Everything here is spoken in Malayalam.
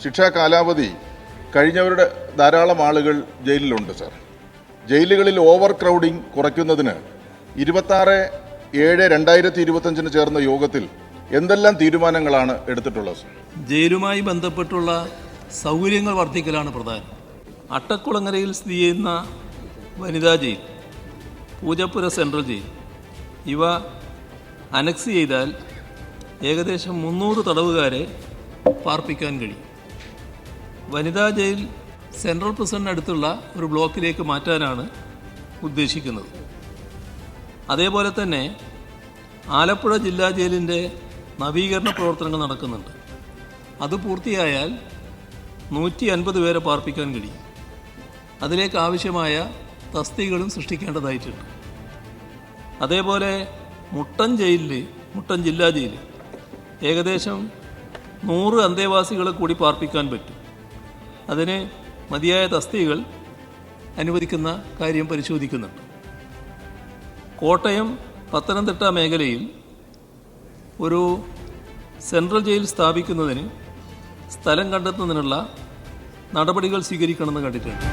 ശിക്ഷാ കാലാവധി കഴിഞ്ഞവരുടെ ധാരാളം ആളുകൾ ജയിലിലുണ്ട് സർ. ജയിലുകളിൽ ഓവർ ക്രൗഡിംഗ് കുറയ്ക്കുന്നതിന് 26/7/2025 ചേർന്ന യോഗത്തിൽ എന്തെല്ലാം തീരുമാനങ്ങളാണ് എടുത്തിട്ടുള്ളത് സർ? ജയിലുമായി ബന്ധപ്പെട്ടുള്ള സൗകര്യങ്ങൾ വർദ്ധിക്കലാണ് പ്രധാനം. അട്ടക്കുളങ്ങരയിൽ സ്ഥിതി ചെയ്യുന്ന വനിതാ ജയിൽ, പൂജപ്പുര സെൻട്രൽ ജയിൽ ഇവ അനക്സ് ചെയ്താൽ ഏകദേശം 300 തടവുകാരെ പാർപ്പിക്കാൻ കഴിയും. വനിതാ ജയിൽ സെൻട്രൽ പ്രിസണിനടുത്തുള്ള ഒരു ബ്ലോക്കിലേക്ക് മാറ്റാനാണ് ഉദ്ദേശിക്കുന്നത്. അതേപോലെ തന്നെ ആലപ്പുഴ ജില്ലാ ജയിലിൻ്റെ നവീകരണ പ്രവർത്തനങ്ങൾ നടക്കുന്നുണ്ട്. അത് പൂർത്തിയായാൽ 150 പേരെ പാർപ്പിക്കാൻ കഴിയും. അതിലേക്ക് ആവശ്യമായ തസ്തികകളും സൃഷ്ടിക്കേണ്ടതായിട്ടുണ്ട്. അതേപോലെ മുട്ടൻ ജില്ലാ ജയിൽ ഏകദേശം 100 അന്തേവാസികളെ കൂടി പാർപ്പിക്കാൻ പറ്റും. അതിന് മതിയായ തസ്തികകൾ അനുവദിക്കുന്ന കാര്യം പരിശോധിക്കുന്നുണ്ട്. കോട്ടയം, പത്തനംതിട്ട മേഖലയിൽ ഒരു സെൻട്രൽ ജയിൽ സ്ഥാപിക്കുന്നതിന് സ്ഥലം കണ്ടെത്തുന്നതിനുള്ള നടപടികൾ സ്വീകരിക്കണമെന്ന് കണ്ടിട്ടുണ്ട്.